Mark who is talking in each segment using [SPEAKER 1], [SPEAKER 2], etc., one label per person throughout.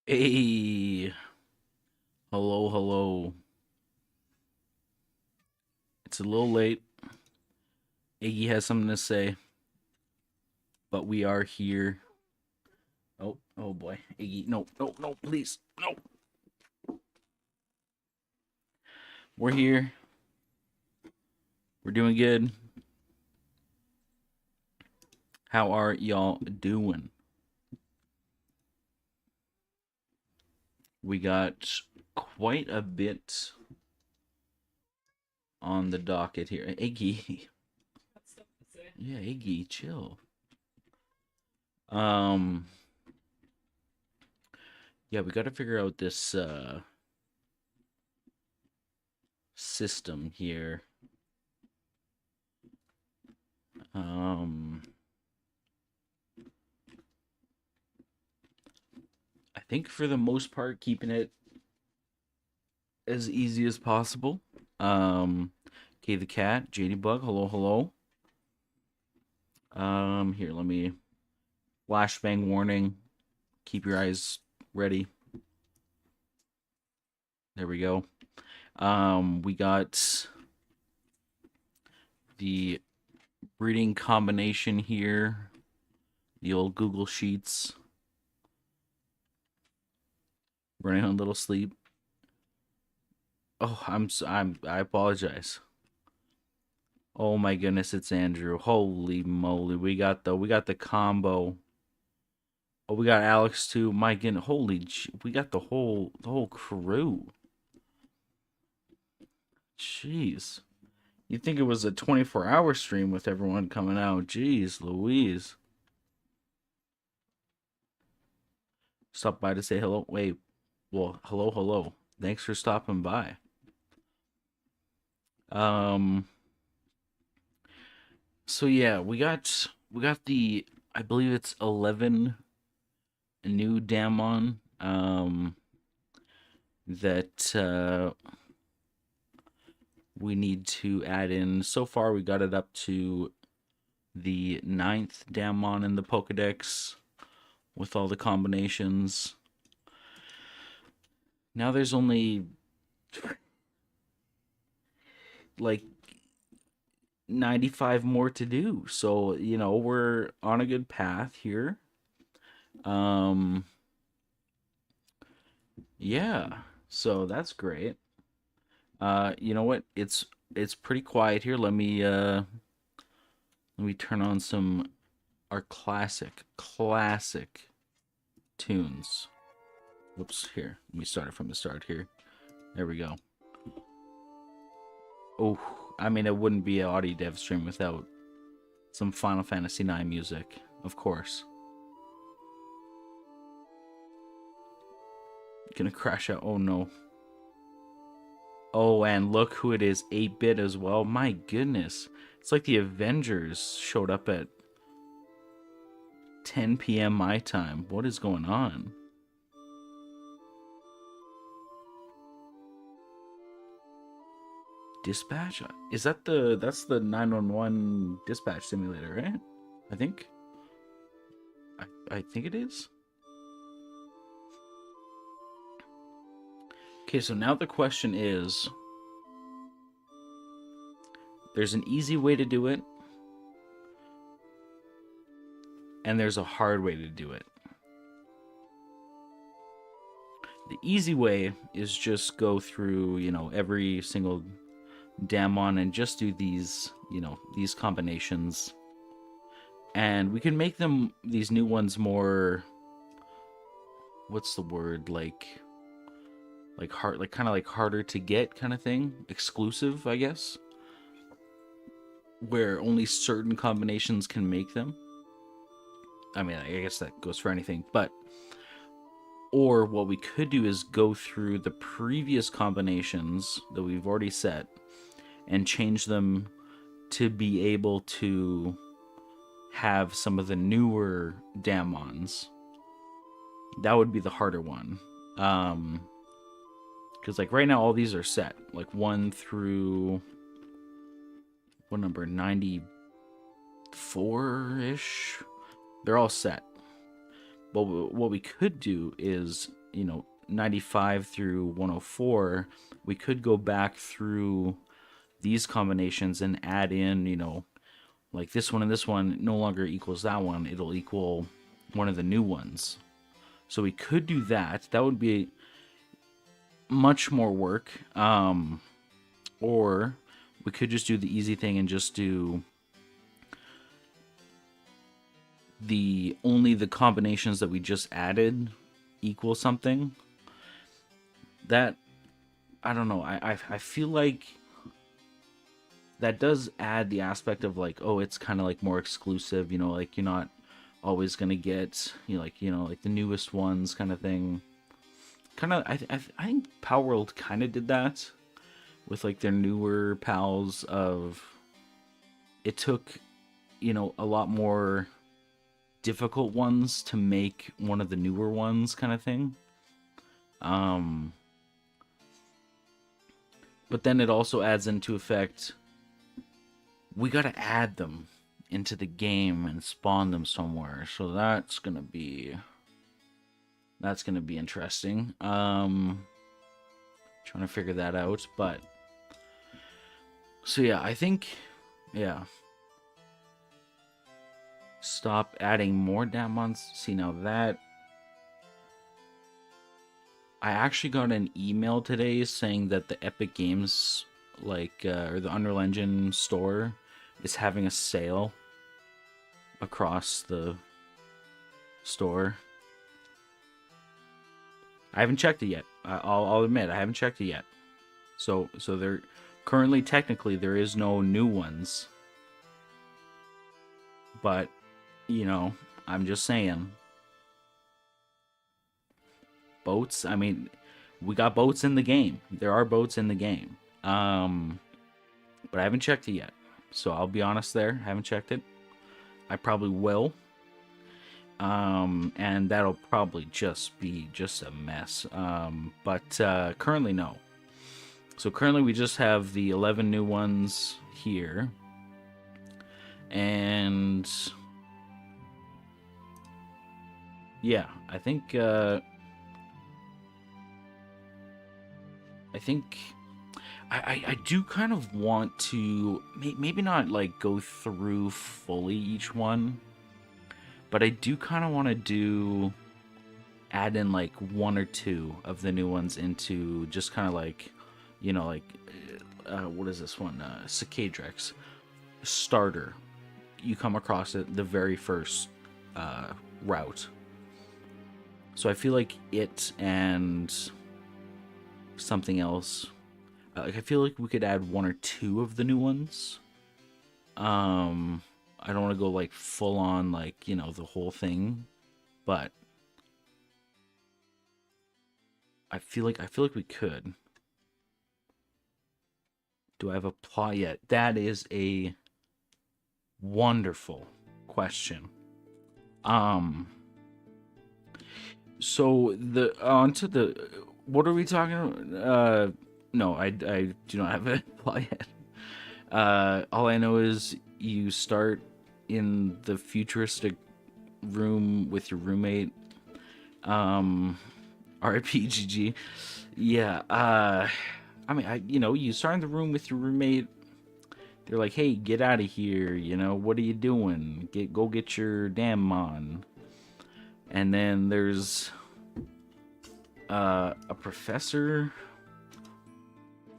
[SPEAKER 1] Hey, hello, hello. It's a little late. Iggy has something to say, but we are here. Oh boy. Iggy, no, no, no, please. No. We're here. We're doing good. How are y'all doing? We got quite a bit on the docket here. Iggy. Yeah, Iggy, chill. Um, yeah, we got to figure out this system here. Um, I think for the most part, keeping it as easy as possible. Um, okay, the cat, JD Bug, hello, hello. Here, let me flashbang warning. Keep your eyes ready. There we go. We got the breeding combination here. The old Google Sheets. Running on a little sleep. Oh, I apologize. Oh my goodness, it's Andrew. Holy moly, we got the combo. Oh, we got Alex too. My goodness, we got the whole crew. Jeez, you'd think it was a 24-hour stream with everyone coming out. Jeez, Louise. Stop by to say hello. Wait, well, hello, hello. Thanks for stopping by. Um, so yeah, we got the I believe it's 11 new Damon that we need to add in. So far, we got it up to the ninth Damon in the Pokedex with all the combinations. Now there's only like 95 more to do. So, we're on a good path here. Um yeah. So that's great. You know what? It's pretty quiet here. Let me turn on some our classic tunes. Whoops, here. Let me start it from the start here. There we go. Oh, I mean, it wouldn't be an audio dev stream without some Final Fantasy IX music, of course. Gonna crash out. Oh no. Oh, and look who it is, 8-bit as well. My goodness. It's like the Avengers showed up at 10 p.m. my time. What is going on? Dispatch? Is that's the 911 dispatch simulator, right? I think. I think it is. Okay, so now the question is there's an easy way to do it, and there's a hard way to do it. The easy way is just go through, every single Damon and just do these combinations. And we can make these new ones more, what's the word, hard, like kind of like harder to get kind of thing, exclusive, I guess, where only certain combinations can make them. I mean, I guess that goes for anything, but or what we could do is go through the previous combinations that we've already set and change them to be able to have some of the newer Damons. That would be the harder one. Because like right now all these are set. Like 1 through what number? 94-ish. They're all set. But what we could do is 95 through 104, we could go back through these combinations and add in, like this one and this one no longer equals that one. It'll equal one of the new ones. So we could do that. That would be much more work. Or we could just do the easy thing and just do only the combinations that we just added equal something. That, I don't know. I feel like that does add the aspect of like, oh, it's kind of like more exclusive, like you're not always gonna get, like the newest ones kind of thing. Kind of, I think Power World kind of did that with like their newer pals. Of it took, a lot more difficult ones to make one of the newer ones kind of thing. But then it also adds into effect, we gotta add them into the game and spawn them somewhere. So that's gonna be interesting. Trying to figure that out, but so yeah, I think, yeah. Stop adding more Damnedmons. See, now that I actually got an email today saying that the Epic Games, like, or the Unreal Engine store is having a sale across the store. I haven't checked it yet. I'll admit, I haven't checked it yet. So there, currently, technically, there is no new ones. But, I'm just saying. Boats, I mean, we got boats in the game. There are boats in the game. But I haven't checked it yet. So I'll be honest there. I haven't checked it. I probably will. And that'll probably just be a mess. But currently, no. So currently we just have the 11 new ones here. And yeah, I think I do kind of want to maybe not like go through fully each one, but I do kind of want to add in like one or two of the new ones into just kind of like, what is this one? Cicadrex starter. You come across it the very first route. So I feel like it and something else. Like I feel like we could add one or two of the new ones. I don't want to go like full on like, the whole thing, but I feel like we could. Do I have a plot yet? That is a wonderful question. So onto the, what are we talking about? No, I do not have a plot yet. All I know is you start in the futuristic room with your roommate. RPGG. Yeah. I mean, you start in the room with your roommate. They're like, "Hey, get out of here! What are you doing? Go get your Damnedmon." And then there's a professor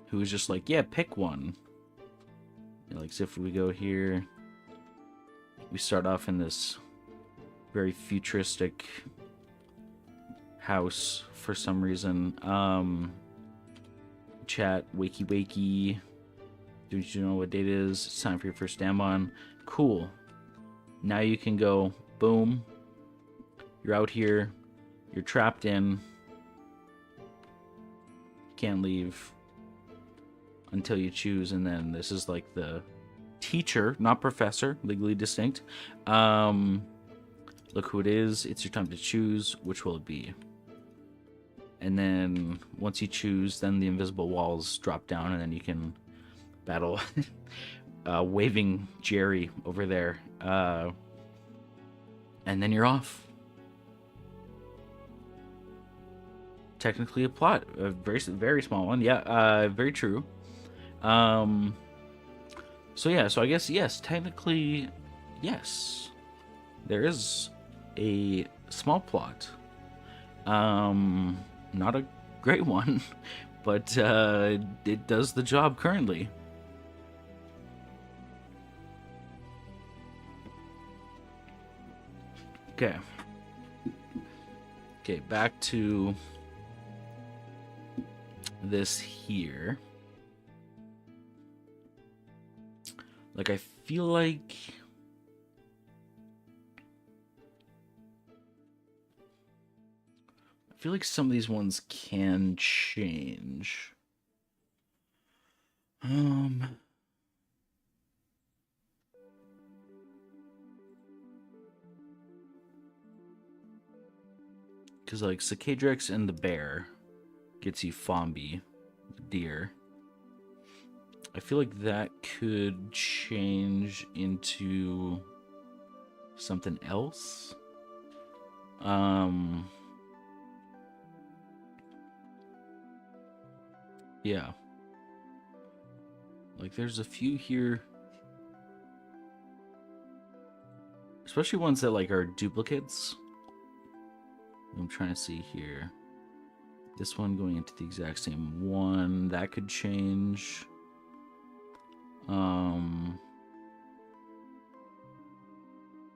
[SPEAKER 1] who was just like, "Yeah, pick one." Like, so if we go here, we start off in this very futuristic house for some reason. Chat, wakey wakey. Do you know what date it is? It's time for your first Damnedmon. Cool. Now you can go, boom. You're out here. You're trapped in. Can't leave until you choose, and then this is like the teacher, not professor, legally distinct. Look who it is. It's your time to choose. Which will it be? And then once you choose, then the invisible walls drop down, and then you can battle waving Jerry over there. And then you're off. technically a plot, a very small one. Yeah, very true. Um, so yeah, so I guess yes, technically, yes, there is a small plot. Not a great one, but it does the job currently. Okay. Okay, back to this here. Like, I feel like some of these ones can change. Because, like, Cicadrex and the bear gets you Fombi, the deer. I feel like that could change into something else. Yeah. Like, there's a few here, especially ones that, like, are duplicates. I'm trying to see here. This one going into the exact same one. That could change.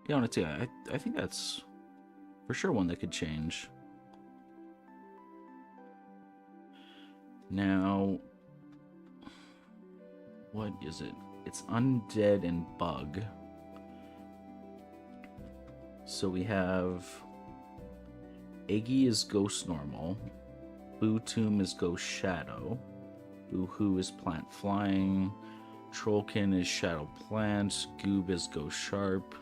[SPEAKER 1] Yeah, honestly, I think that's for sure one that could change. Now, what is it? It's undead and bug. So we have Eggy is ghost normal. Boo Tomb is ghost shadow. Boo Hoo is plant flying. Trollkin is shadow plant. Goob is ghost sharp.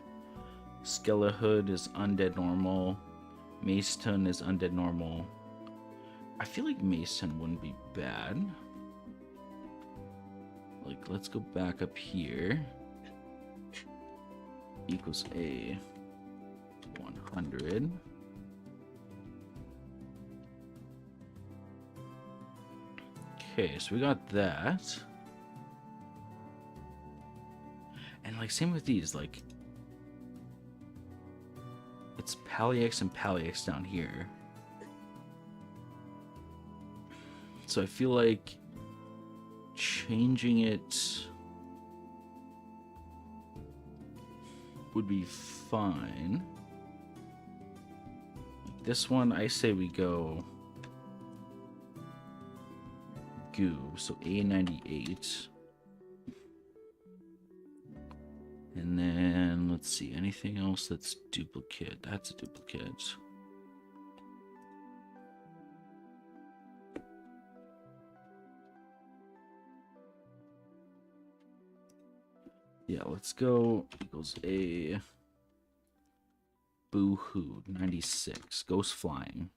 [SPEAKER 1] Skelehood is undead normal. Maceton is undead normal. I feel like Maceton wouldn't be bad. Like, let's go back up here. Equals a 100. Okay, so we got that. And, like, same with these, like, it's Palix and Palix down here. So I feel like changing it would be fine. This one, I say we go Goo, so A98. And then, let's see, anything else that's duplicate? That's a duplicate. Yeah, let's go equals a Boo-hoo, 96. Ghost flying.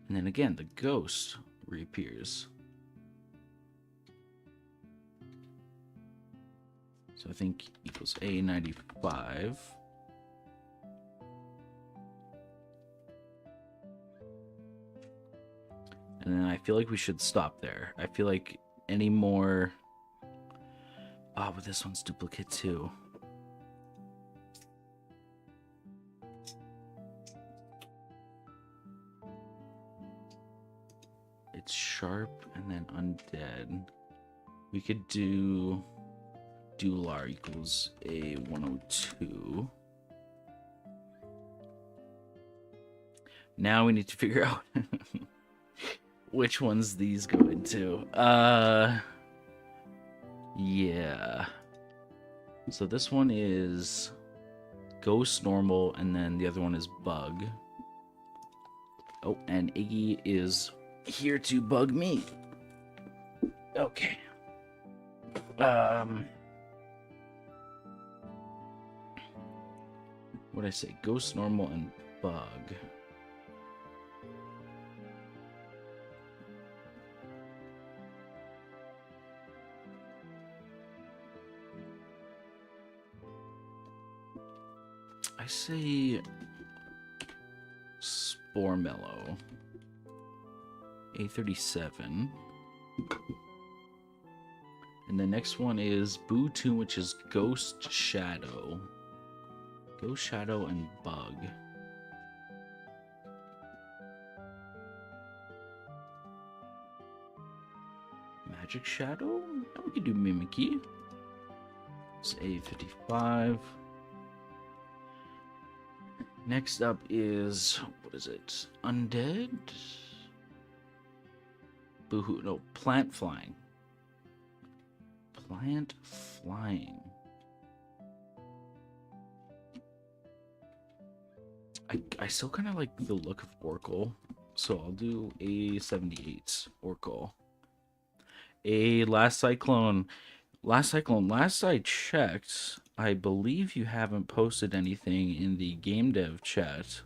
[SPEAKER 1] And then again, the ghost reappears. So I think equals A95. And then I feel like we should stop there. I feel like any more... Oh, but this one's duplicate too. It's sharp and then undead. We could do Dular equals a 102. Now we need to figure out which ones these go into. Yeah. So this one is ghost normal, and then the other one is bug. Oh, and Iggy is here to bug me. Okay. What'd I say? Ghost normal and bug. I say Spore Mellow. A37. And the next one is Boo Tune, which is Ghost Shadow. Ghost Shadow and Bug. Magic Shadow? Yeah, we could do Mimikyu. It's A55. Next up is, what is it? Undead? Boohoo. No, Plant Flying. Plant Flying. I still kind of like the look of Oracle, so I'll do A78 Oracle. A Last Cyclone. Last I checked, I believe you haven't posted anything in the game dev chat.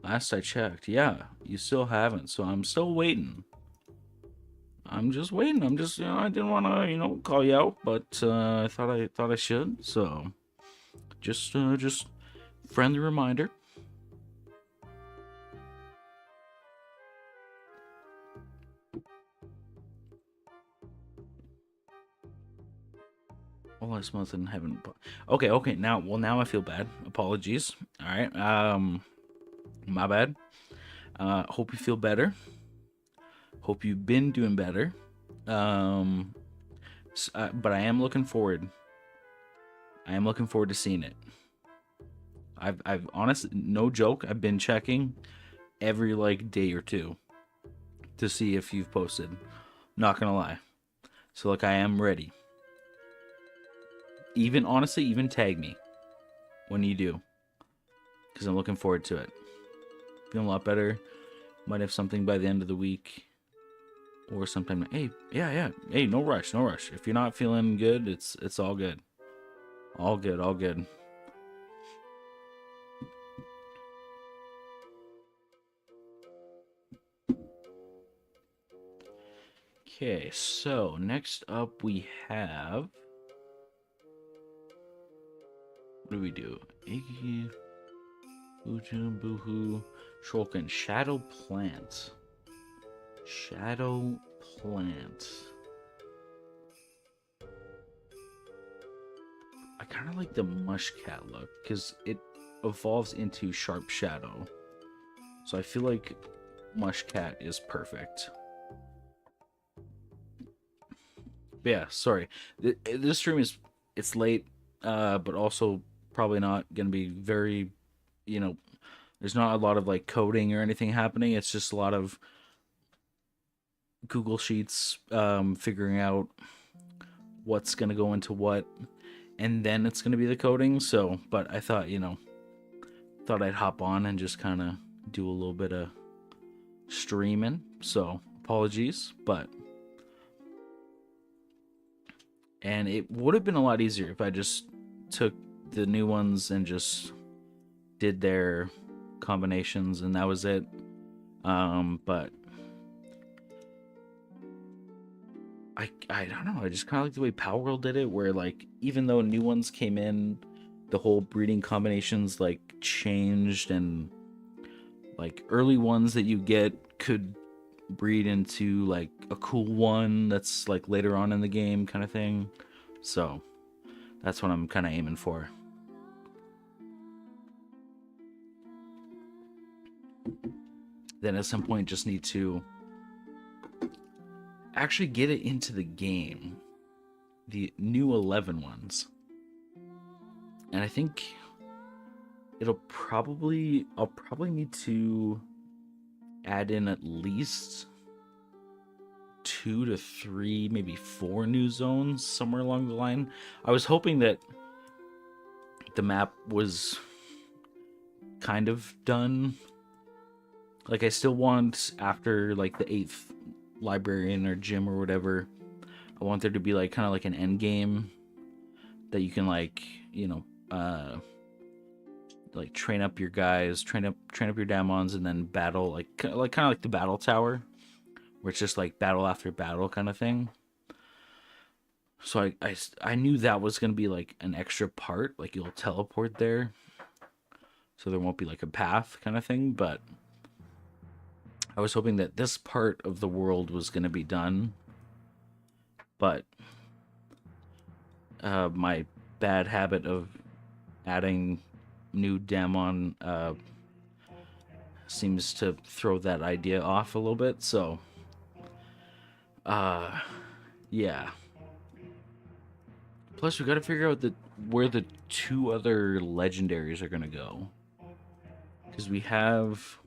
[SPEAKER 1] Last I checked, yeah, you still haven't, so I'm still waiting. I'm just waiting. I'm just, I didn't want to, call you out, but I thought I should. So, just friendly reminder. All last month and haven't. Okay. Now I feel bad. Apologies. All right. My bad. Hope you feel better. Hope you've been doing better. But I am looking forward. I am looking forward to seeing it. I've honestly, no joke, I've been checking every day or two to see if you've posted. Not gonna lie. So I am ready. Even tag me when you do, because I'm looking forward to it. Feeling a lot better. Might have something by the end of the week, or sometime. Hey, yeah. Hey, no rush. If you're not feeling good, it's all good. All good. Okay, so next up we have. What do we do? Iggy, Boohoo, Shulkin, Shadow Plant. I kind of like the Mush Cat look because it evolves into Sharp Shadow. So I feel like Mush Cat is perfect. But yeah, sorry. This stream it's late, but also probably not gonna be very, there's not a lot of coding or anything happening. It's just a lot of Google Sheets, figuring out what's gonna go into what, and then it's gonna be the coding. So, but I thought, thought I'd hop on and just kind of do a little bit of streaming. So apologies, and it would have been a lot easier if I just took the new ones and just did their combinations and that was it. But I don't know. I just kind of like the way Power World did it, where even though new ones came in, the whole breeding combinations changed, and early ones that you get could breed into a cool one that's later on in the game kind of thing. So that's what I'm kind of aiming for. Then at some point just need to actually get it into the game, the new 11 ones. And I think I'll probably need to add in at least 2 to 3, maybe 4 new zones somewhere along the line. I was hoping that the map was kind of done. I still want, after the 8th librarian or gym or whatever, I want there to be kind of an end game that you can train up your guys, train up your Damons, and then battle kind of like the battle tower, where it's just battle after battle kind of thing. So I knew that was going to be like an extra part, like you'll teleport there. So there won't be like a path kind of thing, but I was hoping that this part of the world was going to be done. But my bad habit of adding new Damon seems to throw that idea off a little bit. So, yeah. Plus, we got to figure out where the two other legendaries are gonna go, because we have,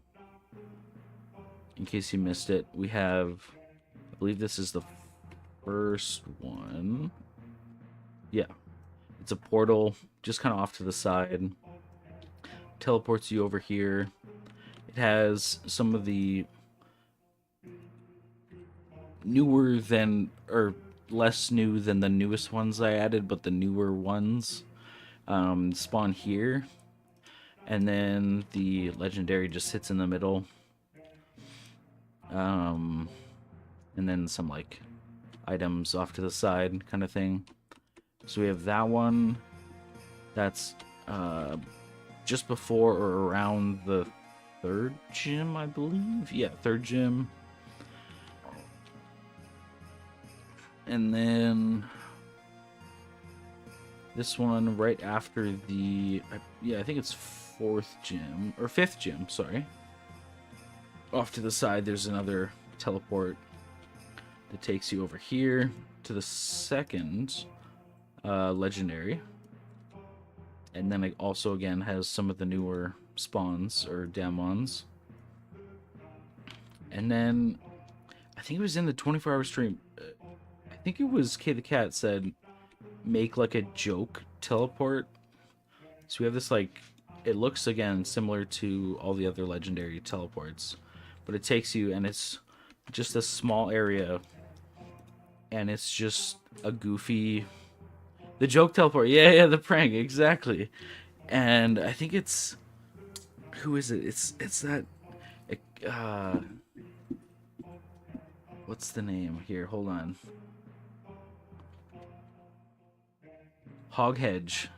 [SPEAKER 1] in case you missed it, we have, I believe this is the first one. Yeah, it's a portal just kind of off to the side. Teleports you over here. It has some of the newer than, or less new than the newest ones I added, but the newer ones spawn here. And then the legendary just sits in the middle. And then some like items off to the side kind of thing. So we have that one. That's just before or around the third gym, I believe. Yeah, third gym. And then this one right after the, yeah, I think it's fourth gym, or fifth gym, sorry. Off to the side, there's another teleport that takes you over here to the second legendary. And then it also, again, has some of the newer spawns, or Damnedmons. And then, I think it was in the 24-hour stream, I think it was K the Cat said, make like a joke teleport. So we have this like, it looks again similar to all the other legendary teleports, but it takes you and it's just a small area, and it's just a goofy, the joke teleport. Yeah, the prank, exactly. And I think it's, who is it? It's that what's the name here? Hold on. Hoghedge.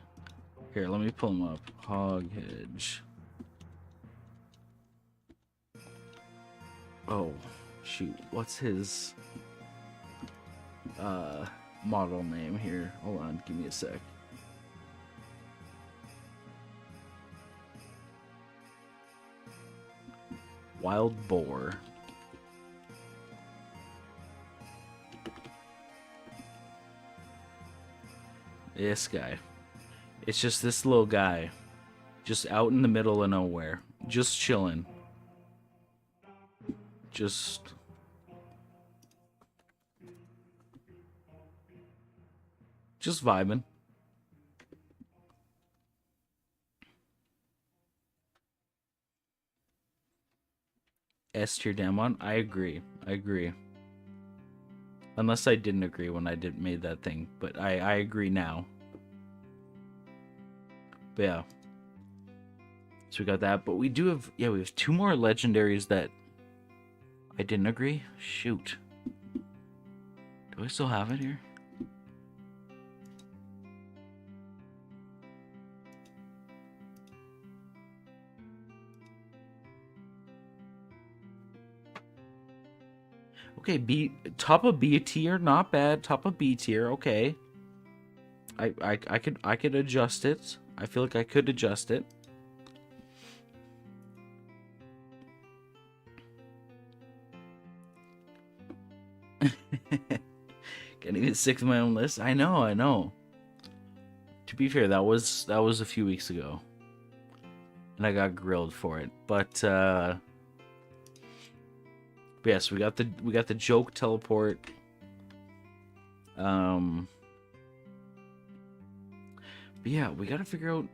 [SPEAKER 1] Here, let me pull him up. Hoghedge. Oh, shoot. What's his model name here? Hold on, give me a sec. Wild Boar. This guy. It's just this little guy. Just out in the middle of nowhere. Just chilling. Just vibing. S tier Damon. I agree. Unless I didn't agree when I made that thing, but I agree now. But yeah. So we got that, but we do have, yeah, we have two more legendaries that I didn't agree. Shoot. Do I still have it here? Okay, top of B tier, not bad. Top of B tier, okay. I could adjust it. I feel like I could adjust it. Getting it sick of my own list. I know. To be fair, that was a few weeks ago, and I got grilled for it. But yes, we got the joke teleport. But yeah, we gotta figure out,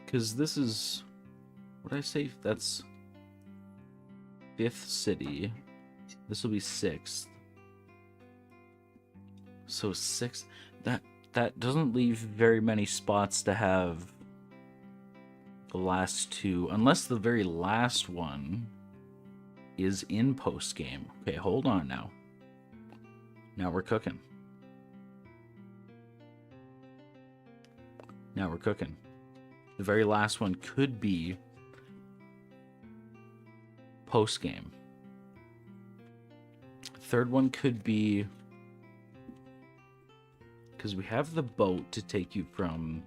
[SPEAKER 1] because this is, what did I say? That's 5th city. This will be 6th. So 6th. That doesn't leave very many spots to have the last two, unless the very last one is in post game. Okay, hold on now. Now we're cooking. Now we're cooking. The very last one could be post-game. Third one could be, because we have the boat to take you from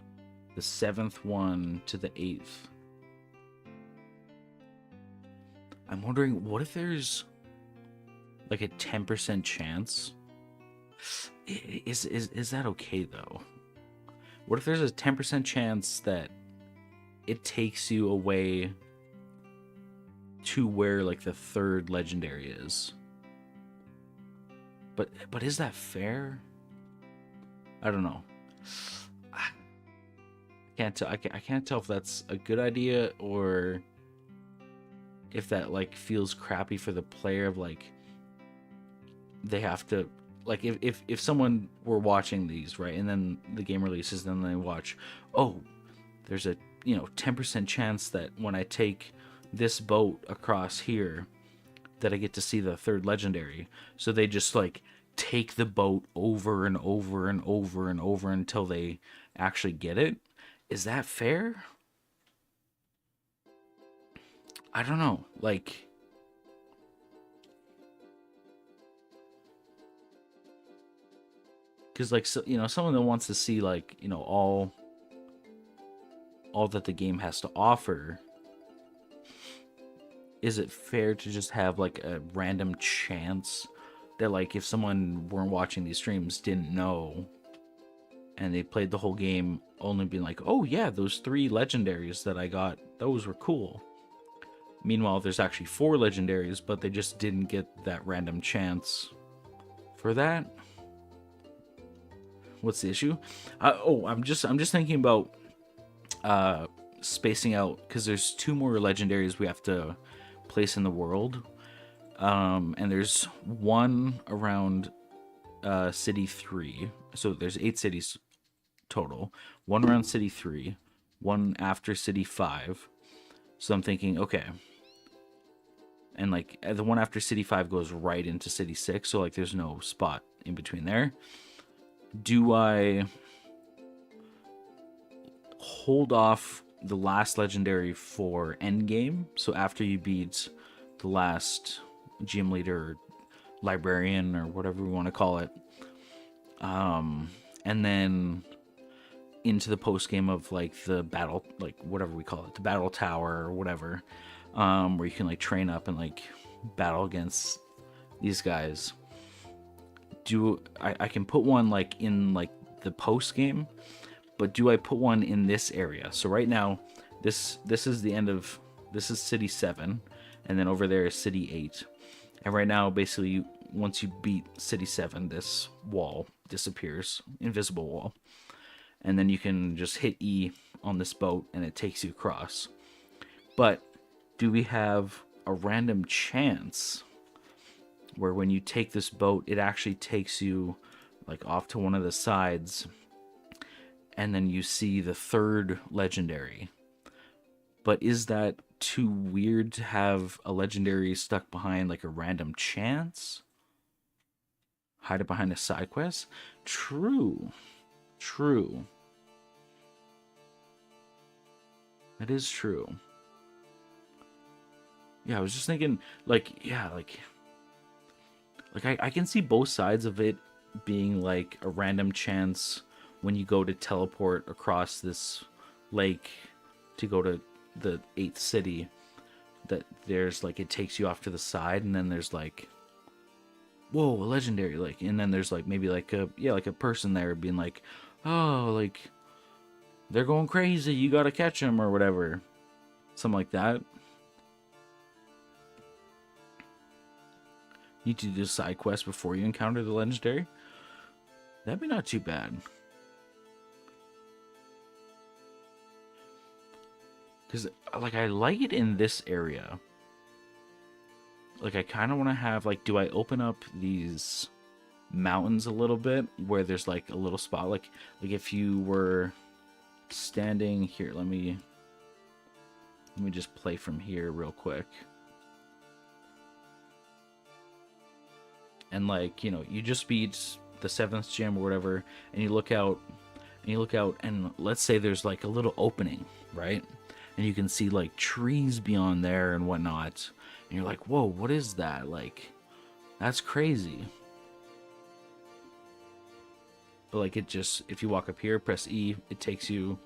[SPEAKER 1] the 7th one to the 8th. I'm wondering, what if there's like a 10% chance? Is that okay though? What if there's a 10% chance that it takes you away to where like the 3rd legendary is? But is that fair? I don't know. I can't tell. I can't tell if that's a good idea or if that like feels crappy for the player. Of like, they have to, like, if someone were watching these, right, and then the game releases, then they watch, oh, there's a 10% chance that when I take this boat across here, that I get to see the 3rd legendary. So they just like take the boat over and over and over and over until they actually get it. Is that fair? I don't know. Like, because like, so, someone that wants to see like, all that the game has to offer, is it fair to just have like a random chance that, like, if someone weren't watching these streams didn't know and they played the whole game only being like, oh yeah, those 3 legendaries that I got, those were cool. Meanwhile, there's actually 4 legendaries, but they just didn't get that random chance for that. What's the issue? I'm just thinking about spacing out, because there's 2 more legendaries we have to place in the world, and there's one around city 3, so there's 8 cities total, one around city 3, one after city 5. So I'm thinking, okay, and like the one after city 5 goes right into city 6, so like there's no spot in between there. Do I hold off the last legendary for endgame, so after you beat the last gym leader or librarian or whatever we want to call it, and then into the post game of like the battle, like whatever we call it, the battle tower or whatever, where you can like train up and like battle against these guys? I can put one like in like the post game, but do I put one in this area? So right now, this is the end of, this is city 7, and then over there is city 8. And right now, basically, once you beat city 7, this wall disappears, invisible wall. And then you can just hit E on this boat, and it takes you across. But do we have a random chance where when you take this boat, it actually takes you like off to one of the sides, and then you see the 3rd legendary? But is that too weird to have a legendary stuck behind like a random chance? Hide it behind a side quest? True. That is true. Yeah, I was just thinking, like, yeah, like I can see both sides of it being like a random chance when you go to teleport across this lake to go to the 8th city, that there's like, it takes you off to the side, and then there's like, whoa, a legendary, like, and then there's like maybe like a person there being like, oh, like they're going crazy, you gotta catch them or whatever, something like that. You need to do a side quest before you encounter the legendary. That'd be not too bad. Because, like, I like it in this area. Like, I kind of want to have, like, do I open up these mountains a little bit where there's, like, a little spot? Like if you were standing here, let me just play from here real quick. And, like, you know, you just beat the 7th gym or whatever, and you look out, and you look out, and let's say there's like a little opening, right? And you can see like trees beyond there and whatnot, and you're like, whoa, what is that? Like, that's crazy. But like, it just, if you walk up here, press E, it takes you.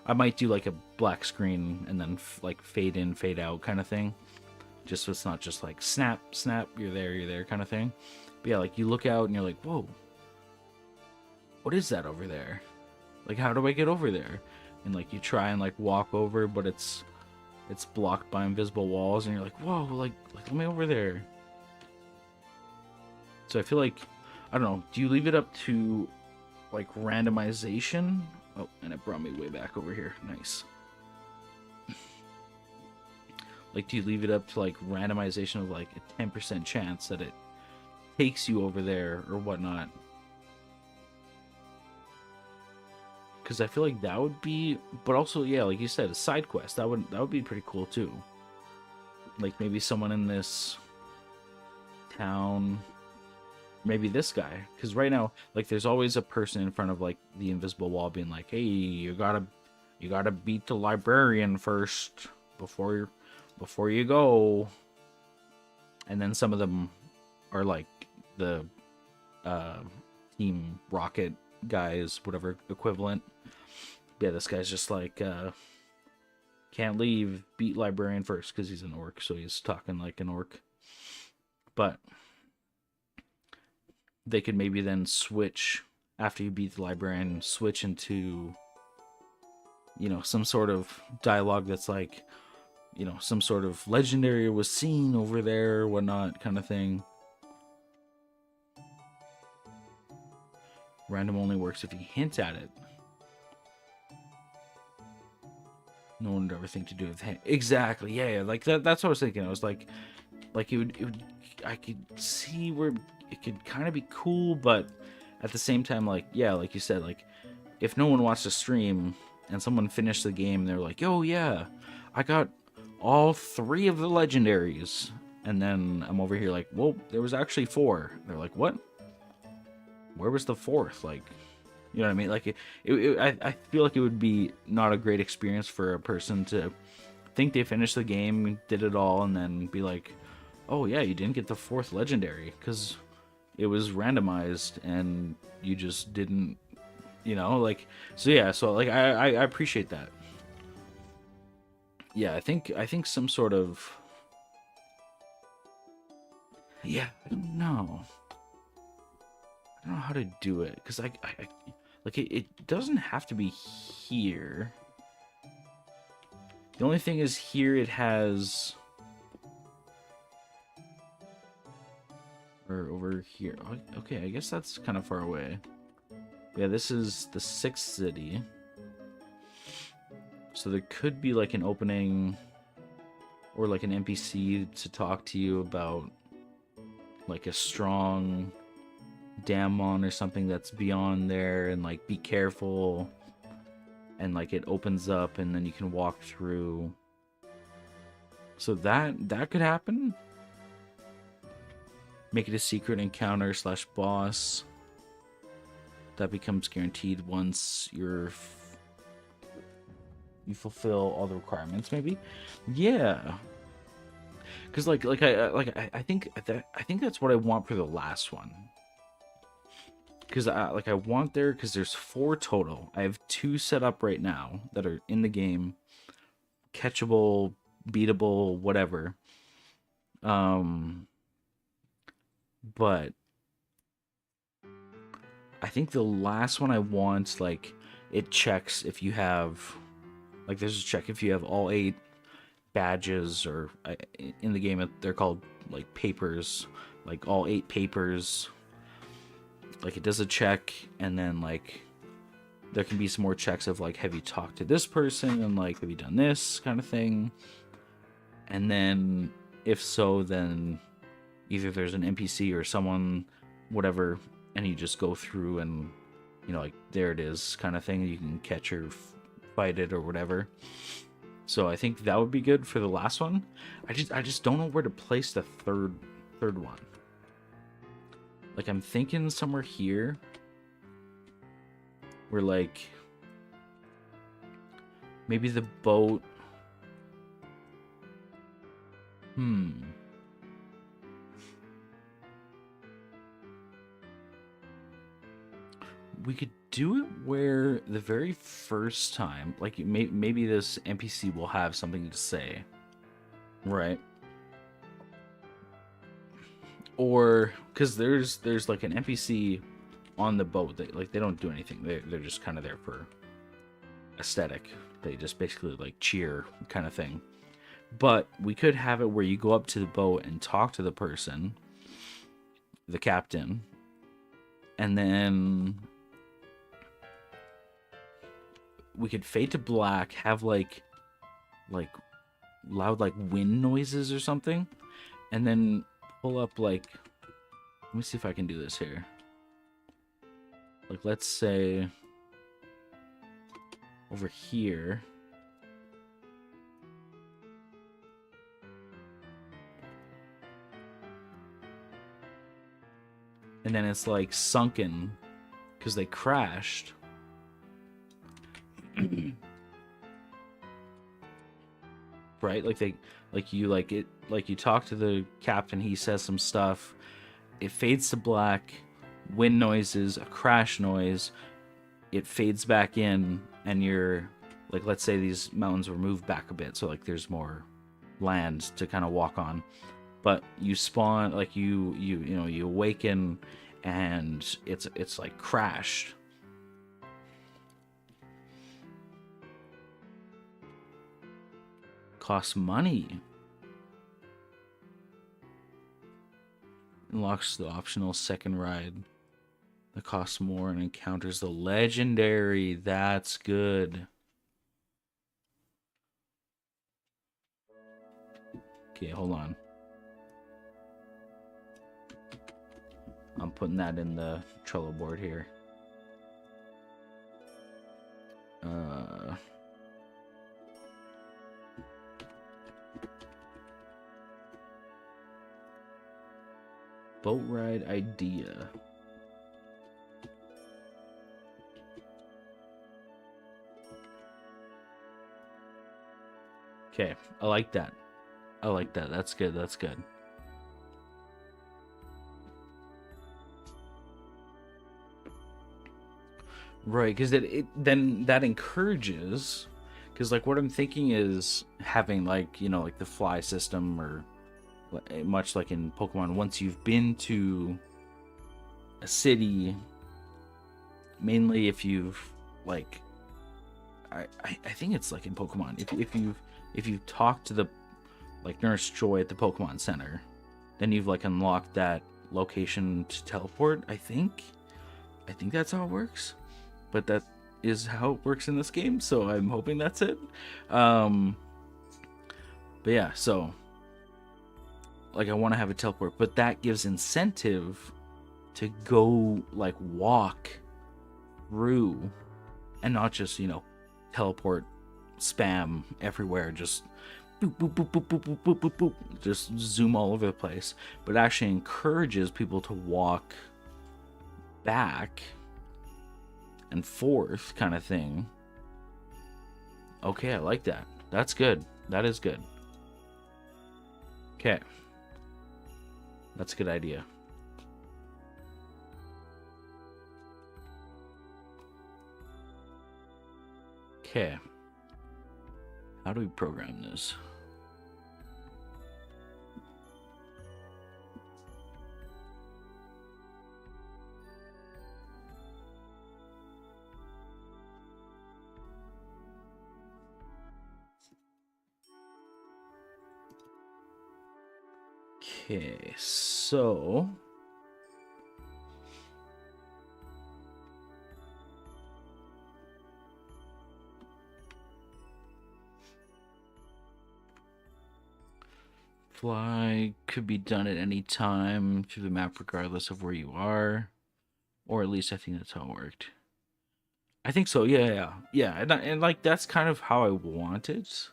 [SPEAKER 1] I might do like a black screen and then like fade in, fade out kind of thing, just so it's not just like snap, snap, you're there kind of thing. But yeah, like you look out and you're like, whoa, what is that over there? Like, how do I get over there? And like you try and like walk over, but it's blocked by invisible walls, and you're like, whoa, like let me over there. So I feel like, I don't know, do you leave it up to like randomization? Oh, and it brought me way back over here. Nice. Like, do you leave it up to like randomization of like a 10% chance that it takes you over there or whatnot? Because I feel like that would be, but also, yeah, like you said, a side quest. That would be pretty cool too. Like maybe someone in this town, maybe this guy, because right now, like, there's always a person in front of like the invisible wall being like, hey, you gotta beat the librarian first before you go. And then some of them are like the Team Rocket guys, whatever equivalent. Yeah, this guy's just like, can't leave, beat librarian first, because he's an orc, so he's talking like an orc. But they could maybe then switch, after you beat the librarian, switch into, you know, some sort of dialogue that's like, you know, some sort of legendary was seen over there or whatnot kind of thing. Random only works if you hint at it. No one would ever think to do with hint. Exactly, yeah, like that's what I was thinking. I was like it would, I could see where it could kind of be cool, but at the same time, like, yeah, like you said, like, if no one watched the stream and someone finished the game, they're like, oh yeah, I got all 3 of the legendaries, and then I'm over here like, well, there was actually 4. They're like, what? Where was the 4th? Like, you know what I mean? Like, I feel like it would be not a great experience for a person to think they finished the game, did it all, and then be like, oh yeah, you didn't get the 4th legendary because it was randomized and you just didn't, you know, like, so yeah, so like I appreciate that. Yeah, I think some sort of, yeah, I don't know how to do it, because I like it doesn't have to be here. The only thing is here it has, or over here. Okay, I guess that's kind of far away. Yeah, this is the 6th city. So there could be like an opening or like an NPC to talk to you about like a strong Damnedmon or something that's beyond there, and like be careful, and like it opens up and then you can walk through. So that could happen. Make it a secret encounter / boss. That becomes guaranteed once you fulfill all the requirements, maybe. Yeah. Because I think that's what I want for the last one. Because I want there, because there's 4 total. I have 2 set up right now that are in the game, catchable, beatable, whatever. But I think the last one I want, like, it checks if you have, like, there's a check if you have all 8 badges, or in the game they're called like papers, like all 8 papers. Like, it does a check, and then like there can be some more checks of like, have you talked to this person, and like, have you done this kind of thing. And then if so, then either there's an NPC or someone, whatever, and you just go through and, you know, like, there it is kind of thing. You can catch or fight it or whatever. So I think that would be good for the last one. I just don't know where to place the third one. Like, I'm thinking somewhere here. where like maybe the boat. We could do it where the very first time, like maybe this NPC will have something to say, right? Or because there's like an NPC on the boat that like they don't do anything. They're just kind of there for aesthetic. They just basically like cheer kind of thing. But we could have it where you go up to the boat and talk to the person, the captain, and then we could fade to black, have like loud like wind noises or something, and then pull up like, let me see if I can do this here. Like let's say over here. And then it's like sunken because they crashed. Right? Like you talk to the captain, he says some stuff, it fades to black, wind noises, a crash noise, it fades back in, and you're like, let's say these mountains were moved back a bit, so like there's more land to kind of walk on. But you spawn, like you awaken, and it's like crashed. Costs money. Unlocks the optional second ride that costs more and encounters the legendary. That's good. Okay, hold on. I'm putting that in the Trello board here. Boat ride idea. Okay, I like that. I like that. That's good. That's good. Right, because it then that encourages, because like what I'm thinking is having like like the fly system, or much like in Pokemon, once you've been to a city, mainly if you've like I think it's like in Pokemon, if you've talked to the like Nurse Joy at the Pokemon Center, then you've like unlocked that location to teleport. I think that's how it works, but that is how it works in this game, so I'm hoping that's it. But yeah, so like I want to have a teleport, but that gives incentive to go like walk through and not just teleport spam everywhere, just boop boop boop boop boop boop boop boop boop, just zoom all over the place, but actually encourages people to walk back and forth kind of thing. Okay, I like that. That's good. That is good. Okay, that's a good idea. Okay, how do we program this? Okay, so fly could be done at any time through the map regardless of where you are, or at least I think that's how it worked. I think so. Yeah. And like that's kind of how I want it,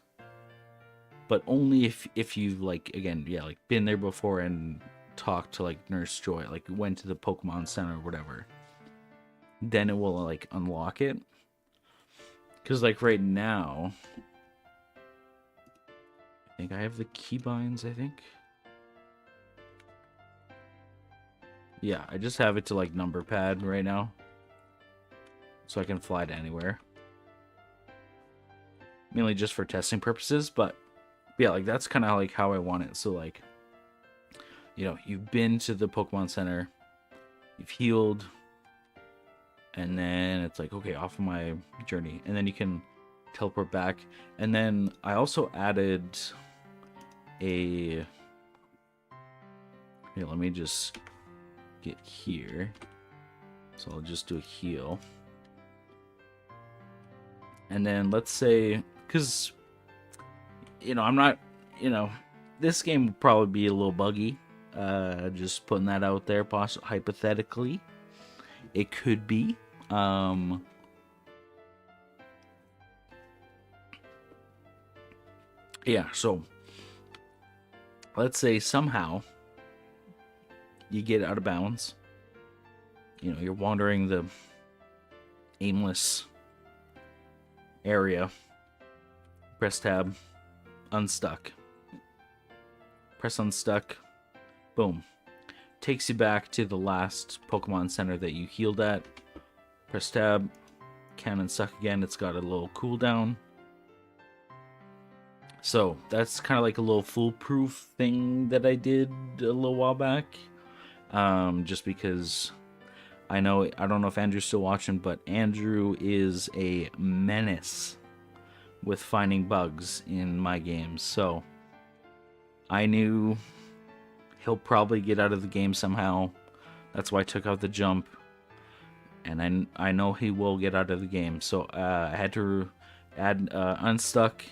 [SPEAKER 1] but only if you've like, again, yeah, like been there before and talked to like Nurse Joy, like went to the Pokemon Center or whatever. then it will like unlock it. Because like right now, I think I have the keybinds, I think. Yeah, I just have it to like number pad right now. So I can fly to anywhere. Mainly just for testing purposes, but yeah, like that's kind of like how I want it. So like, you know, you've been to the Pokemon Center, you've healed, and then it's like, okay, off of my journey. And then you can teleport back. And then I also added a... Here, let me just get here. So I'll just do a heal. And then let's say, because, you know, I'm not, you know, this game would probably be a little buggy. Just putting that out there, hypothetically. It could be. Yeah, so let's say somehow you get out of bounds. You know, you're wandering the aimless area. Press tab, unstuck. Press unstuck. Boom. Takes you back to the last Pokemon Center that you healed at. Press tab, can unstuck again. It's got a little cooldown. So that's kind of like a little foolproof thing that I did a little while back. Just because I know, I don't know if Andrew's still watching, but Andrew is a menace with finding bugs in my games. So I knew he'll probably get out of the game somehow. That's why I took out the jump. And I know he will get out of the game. So I had to add unstuck.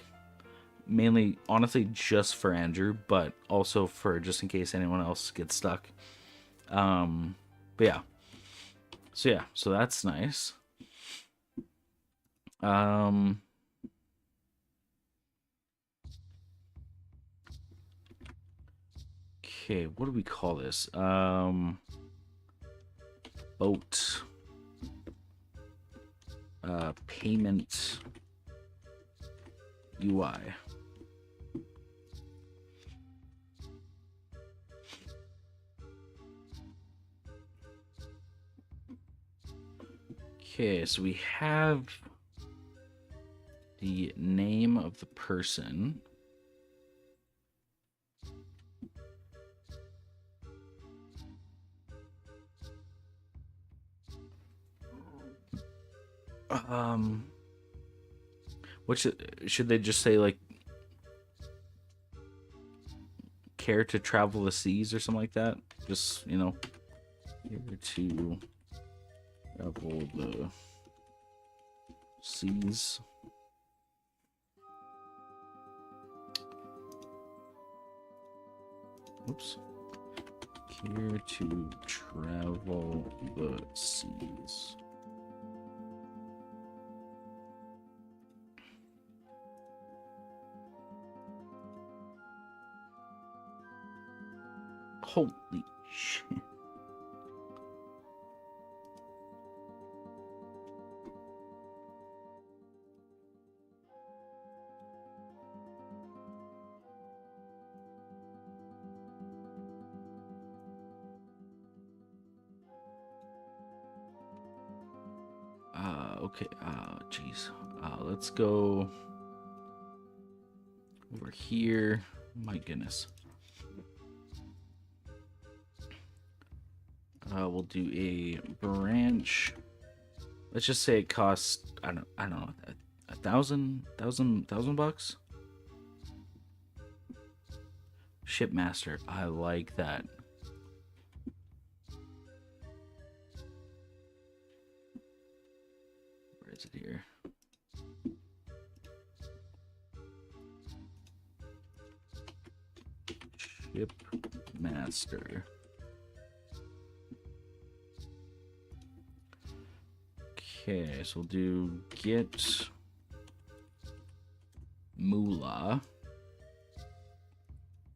[SPEAKER 1] Mainly, honestly, just for Andrew, but also for just in case anyone else gets stuck. But yeah. So that's nice. Okay, what do we call this? Boat. Payment UI. Okay, so we have the name of the person. What should they just say, like, care to travel the seas or something like that? Just, you know, here to travel the seas. Oops. Care to travel the seas. Holy shit. Okay, jeez. Let's go over here. My goodness. We'll do a branch. Let's just say it costs, I don't know, $1,000 bucks. Shipmaster, I like that. Where is it here? Shipmaster. Okay, so we'll do get moolah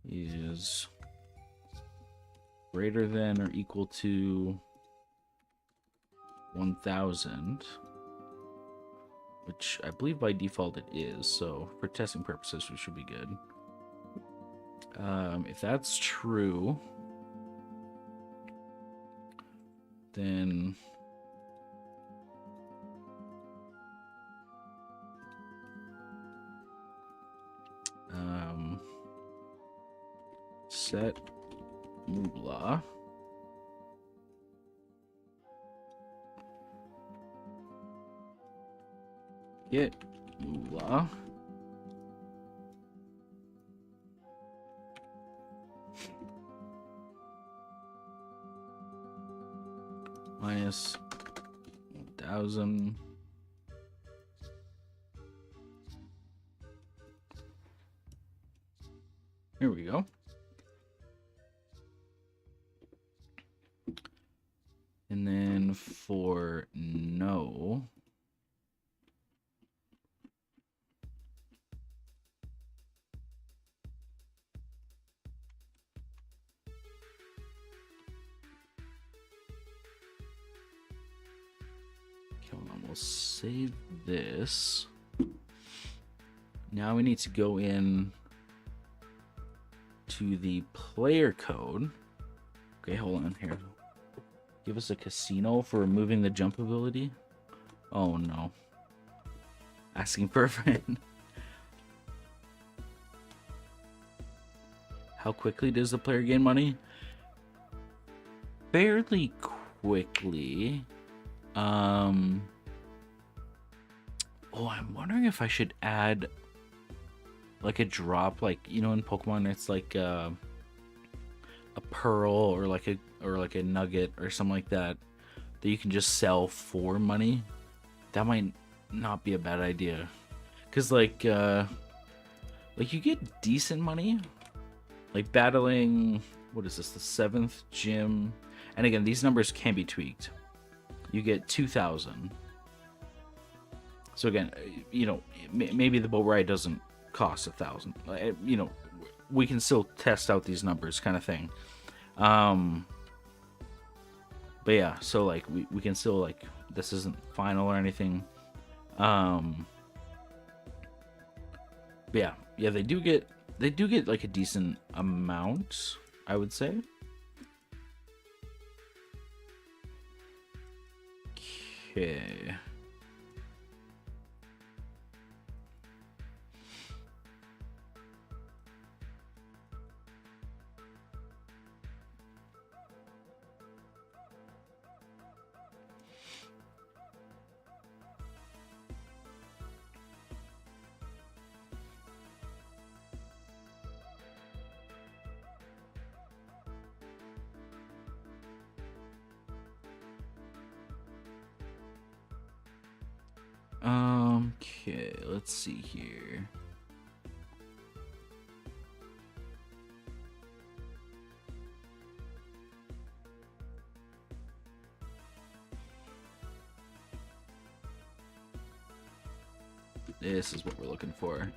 [SPEAKER 1] is greater than or equal to 1,000, which I believe by default it is. So for testing purposes, we should be good. If that's true, then set moolah get moolah minus 1,000 Here we go. And then for no, hold on, we'll save this. Now we need to go in to the player code. Okay, hold on here. Give us a casino for removing the jump ability. Oh no. Asking for a friend. How quickly does the player gain money? Fairly quickly. Oh, I'm wondering if I should add like a drop, like, you know, in Pokemon it's like a pearl or like a nugget or something like that you can just sell for money. That might not be a bad idea, because like you get decent money like battling, what is this, the 7th gym, and again these numbers can be tweaked. You get 2,000. So again, you know, maybe the boat ride doesn't cost 1,000. You know, we can still test out these numbers, kind of thing. But yeah, so like we can still, like, this isn't final or anything. But yeah, they do get like a decent amount, I would say. Okay. Okay, let's see here. This is what we're looking for.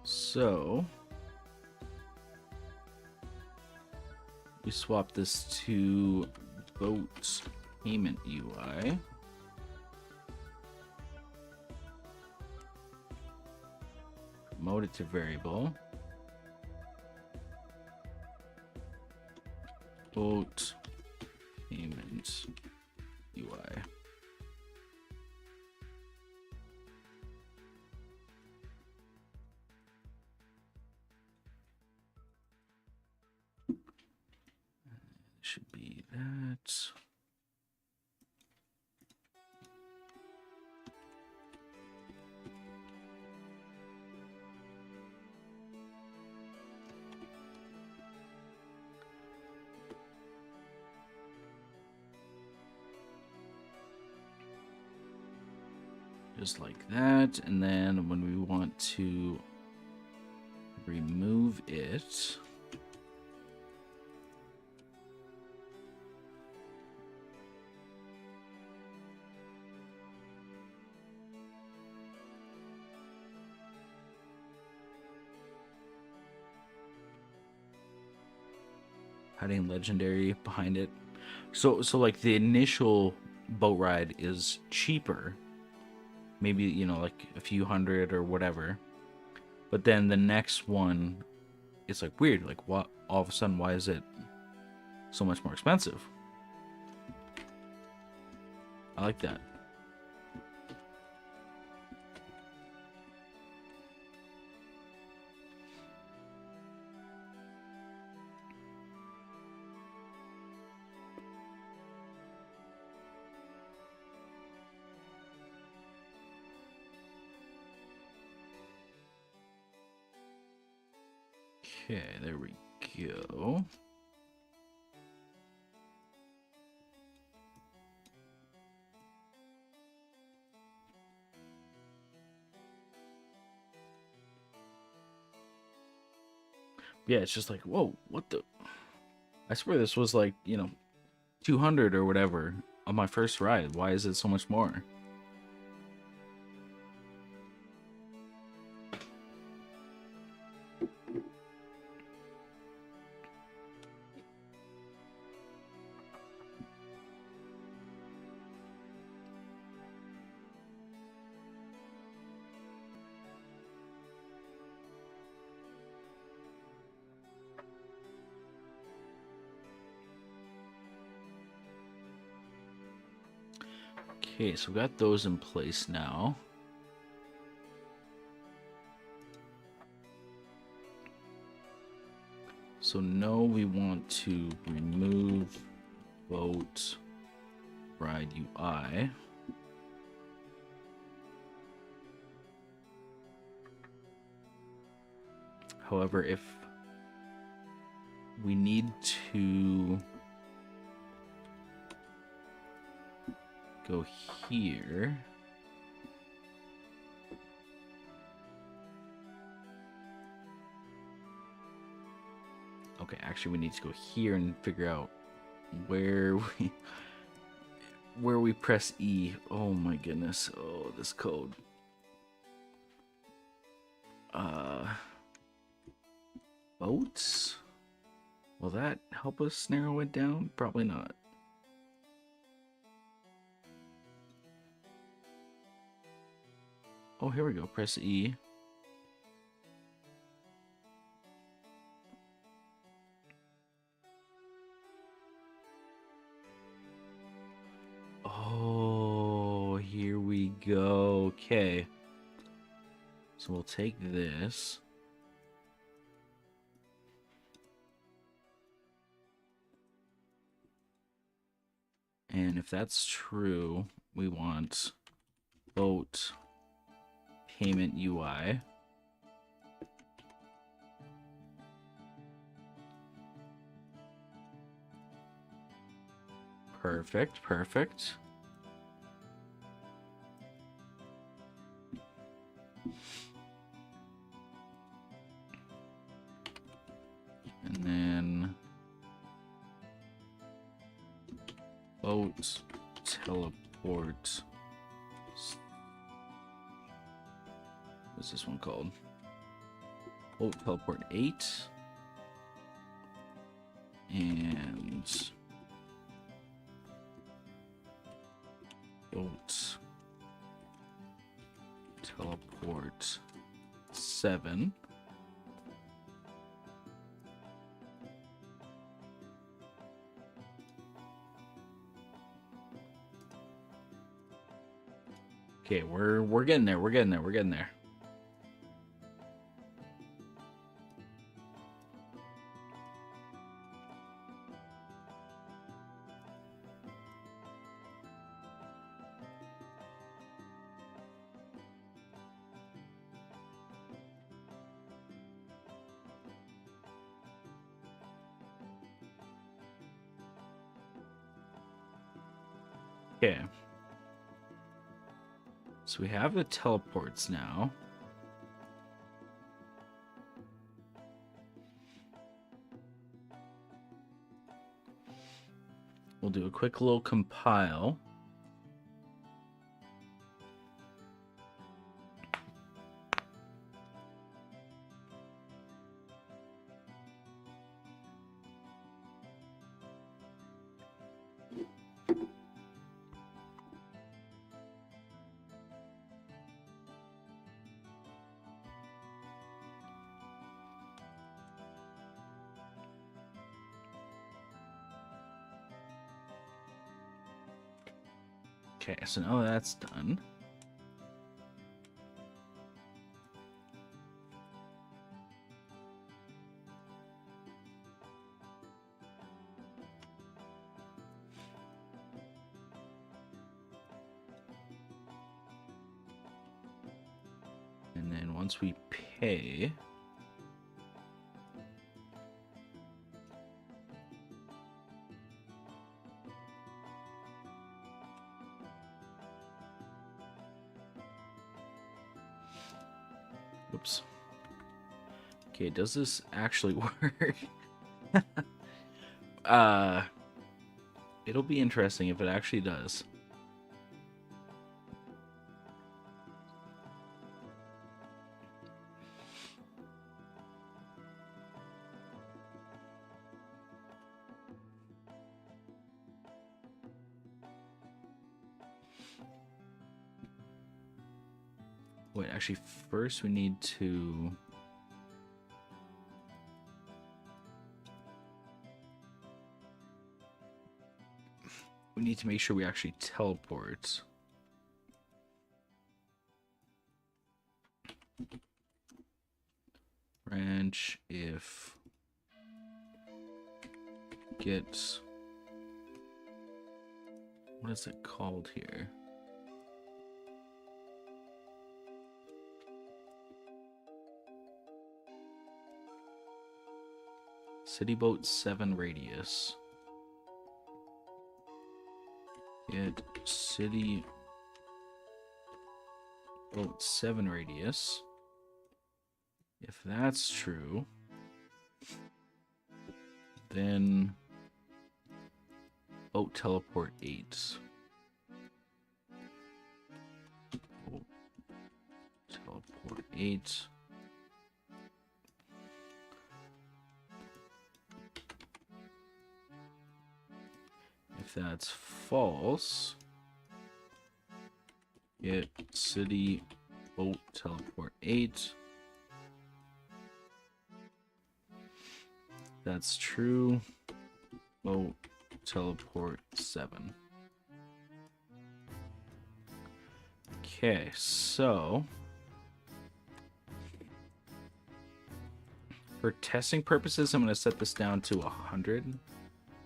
[SPEAKER 1] So we swap this to boat payment UI. Promote it to variable. Boat payment UI. Should be that. Just like that, and then when we want to remove it, Adding legendary behind it. So like the initial boat ride is cheaper. Maybe, you know, like a few hundred or whatever. But then the next one, it's like weird. Like, what? All of a sudden, why is it so much more expensive? I like that. Okay, there we go. Yeah, it's just like, whoa, what the? I swear this was like, you know, 200 or whatever on my first ride. Why is it so much more? Okay, so we got those in place now. So no, we want to remove boat ride UI. However, if we need to go here, okay, actually we need to go here and figure out where we press E. Oh my goodness. Oh, this code. Boats? Will that help us narrow it down? Probably not. Oh, here we go. Press E. Oh, here we go. Okay. So we'll take this. And if that's true, we want boat payment UI. Perfect, perfect. And then boat teleport. What's this one called? Boat teleport 8. And boat teleport 7. Okay, we're getting there. We're getting there. We're getting there. Okay. So we have the teleports now. We'll do a quick little compile. Okay, so now that's done. And then once we pay, oops. Okay, does this actually work? It'll be interesting if it actually does. Wait, actually, first we need to... We need to make sure we actually teleport. Branch if get... What is it called here? City Boat 7 radius. Get City Boat 7 radius. If that's true, then boat teleport 8. Boat teleport 8. If that's false, get City Boat teleport 8. That's true. Boat teleport 7. Okay, so for testing purposes, I'm going to set this down to 100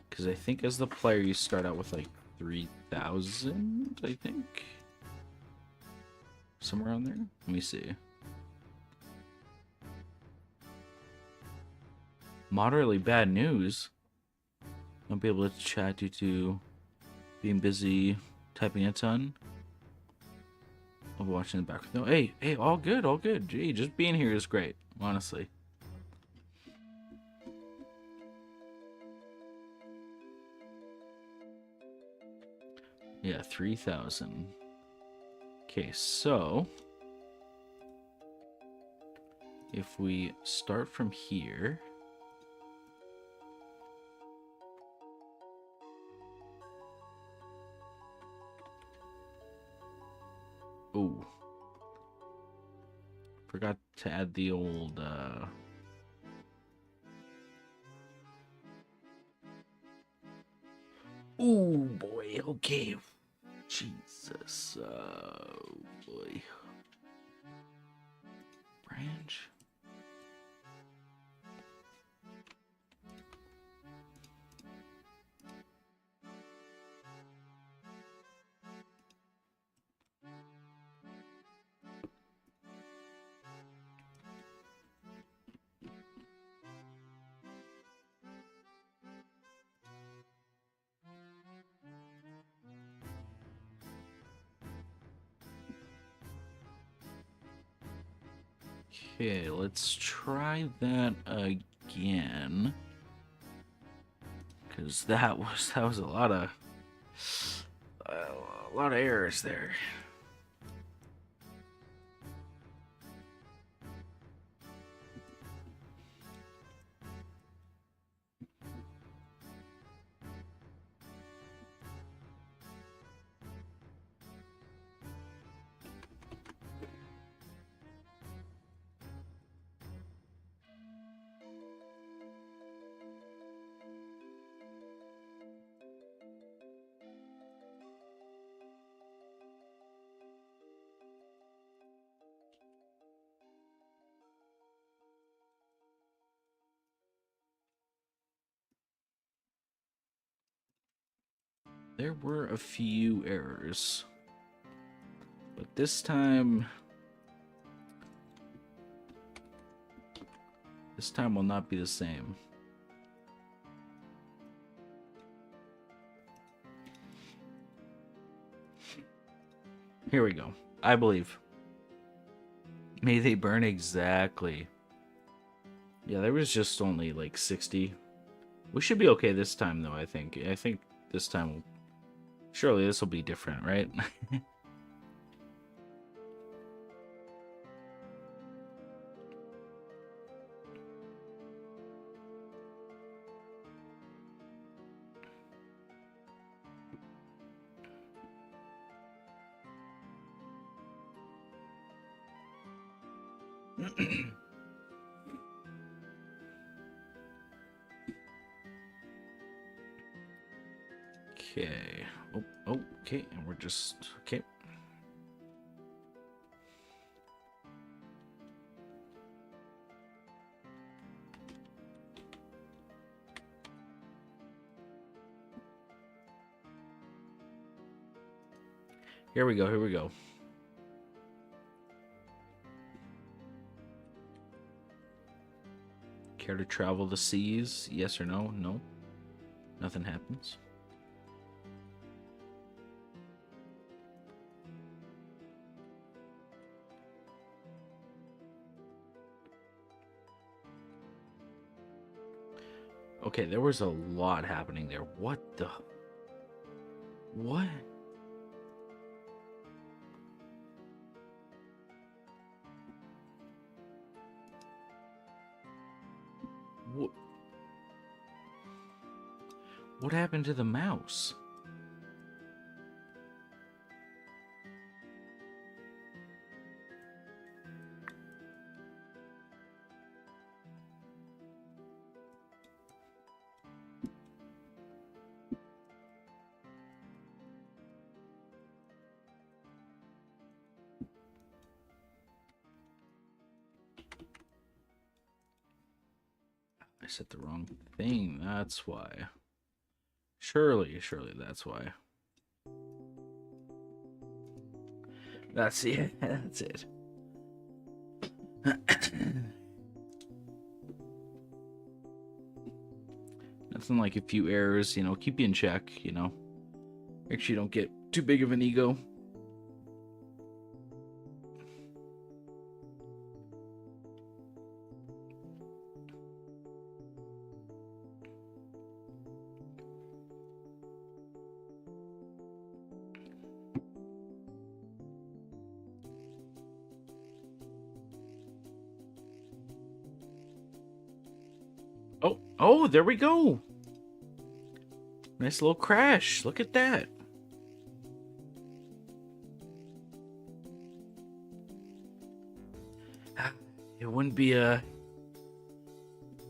[SPEAKER 1] because I think as the player you start out with like 3,000, I think. Somewhere around there. Let me see. Moderately bad news. Won't be able to chat due to being busy typing a ton. I'll be watching the back. No, hey, all good, all good. Gee, just being here is great, honestly. Yeah, 3,000. Okay, so if we start from here. Ooh. Forgot to add the old, Ooh, boy, okay. Jesus, oh, boy. Branch. Okay, let's try that again. Cause that was a lot of errors there. There were a few errors, but this time will not be the same. Here we go. I believe. May they burn exactly. Yeah, there was just only like 60. We should be okay this time, though, I think. I think this time, surely this will be different, right? Okay. Oh, okay. And we're just... Okay. Here we go. Here we go. Care to travel the seas? Yes or no? No. Nothing happens. Okay, there was a lot happening there. What the... What? What happened to the mouse? I said the wrong thing. That's why. Surely that's why. That's it. That's it. Nothing like a few errors, you know, keep you in check, you know. Make sure you don't get too big of an ego. Oh, there we go. Nice little crash. Look at that. It wouldn't be a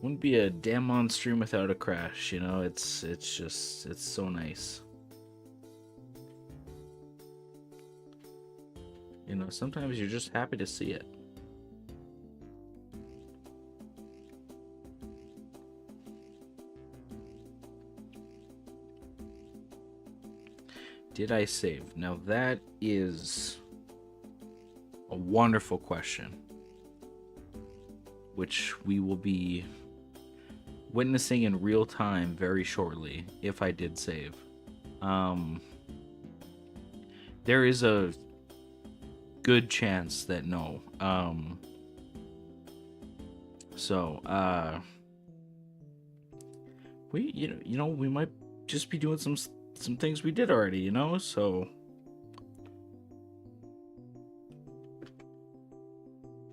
[SPEAKER 1] Damnedmon stream without a crash, you know. It's so nice. You know, sometimes you're just happy to see it. Did I save? Now that is a wonderful question, which we will be witnessing in real time very shortly if I did save. There is a good chance that no. We might just be doing some things we did already, you know, so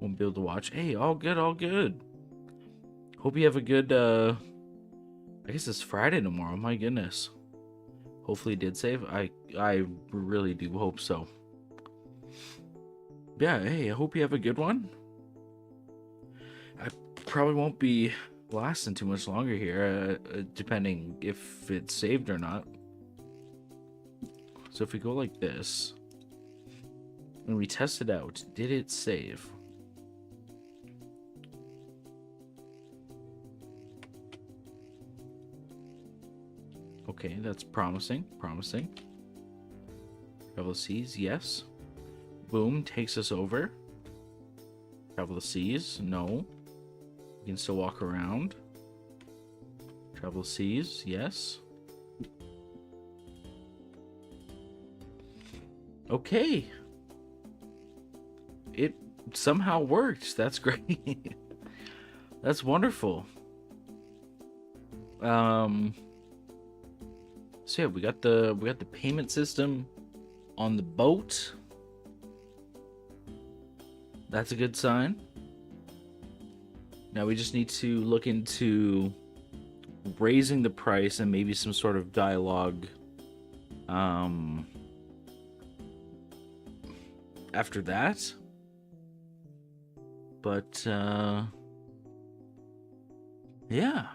[SPEAKER 1] won't be able to watch. Hey, all good. Hope you have a good I guess it's Friday tomorrow. My goodness. Hopefully it did save. I really do hope so. Yeah, hey, I hope you have a good one. I probably won't be lasting too much longer here, depending if it's saved or not. So if we go like this, and we test it out, did it save? Okay, that's promising. Promising. Travel the seas, yes. Boom, takes us over. Travel the seas, no. We can still walk around. Travel the seas, yes. Okay. It somehow worked. That's great. That's wonderful. So yeah, we got the payment system on the boat. That's a good sign. Now we just need to look into raising the price and maybe some sort of dialogue after that. But yeah.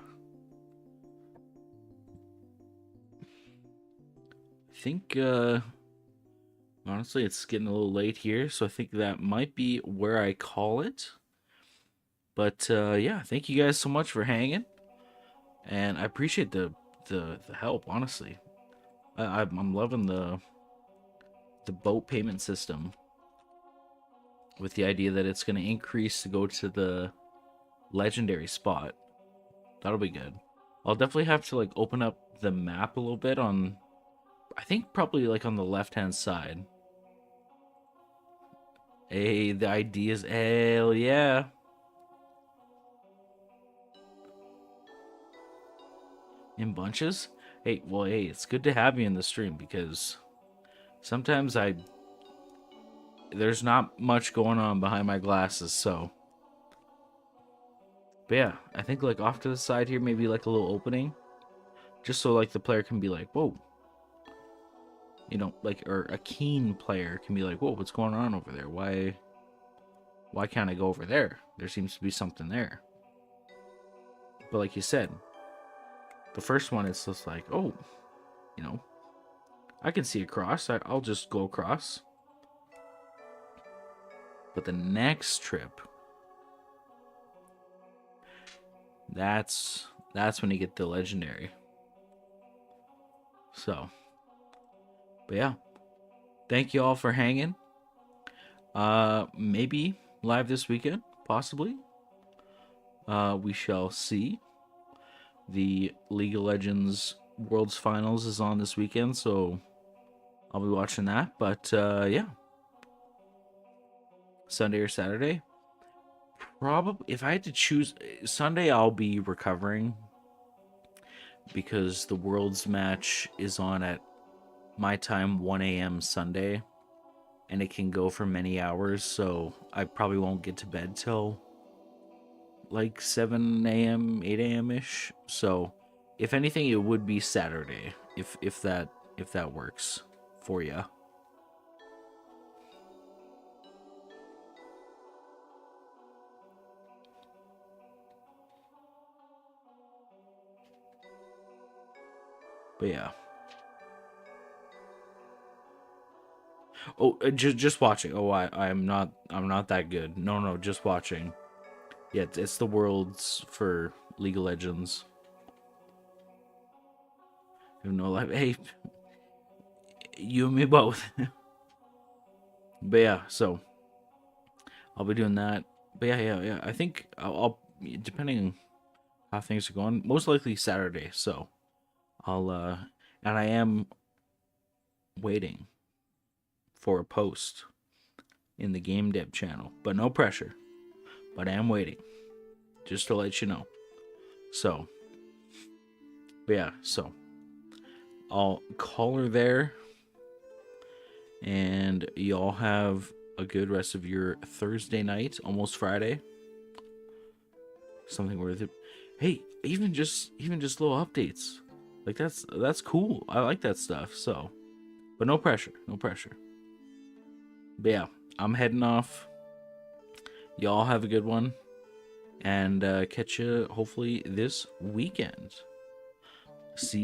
[SPEAKER 1] I think honestly it's getting a little late here, so I think that might be where I call it. But yeah, thank you guys so much for hanging, and I appreciate the help. Honestly, I'm loving the boat payment system with the idea that it's going to increase to go to the legendary spot. That'll be good. I'll definitely have to like open up the map a little bit on, I think probably like on the left hand side. Hey, the ideas, hell yeah. In bunches? Hey, well, hey, it's good to have you in the stream because sometimes there's not much going on behind my glasses, so. But yeah, I think like off to the side here, maybe like a little opening, just so like the player can be like, whoa. You know, like, or a keen player can be like, whoa, what's going on over there? Why can't I go over there? There seems to be something there. But like you said, the first one is just like, oh, you know, I can see across. I'll just go across. But the next trip, that's when you get the legendary. So, but yeah, thank you all for hanging. Maybe live this weekend, possibly. We shall see. The League of Legends Worlds Finals is on this weekend, so I'll be watching that. But yeah, Sunday or Saturday. Probably, if I had to choose, Sunday I'll be recovering because the Worlds match is on at my time, 1 a.m. Sunday, and it can go for many hours, so I probably won't get to bed till like 7 a.m., 8 a.m. ish. So, if anything, it would be Saturday, if that works for you. But yeah. Oh, just watching. Oh, I'm not that good. No, just watching. Yeah, it's the Worlds for League of Legends. You know, like, hey, you and me both. But yeah, so I'll be doing that. But yeah. I think I'll depending how things are going, most likely Saturday. So I'll and I am waiting for a post in the Game Dev channel, but no pressure. But I am waiting, just to let you know. So, but yeah, so I'll call her there, and y'all have a good rest of your Thursday night, almost Friday. Something worth it. Hey, even just little updates, like that's cool. I like that stuff. So, but no pressure. But yeah, I'm heading off. Y'all have a good one, and catch you hopefully this weekend. See you.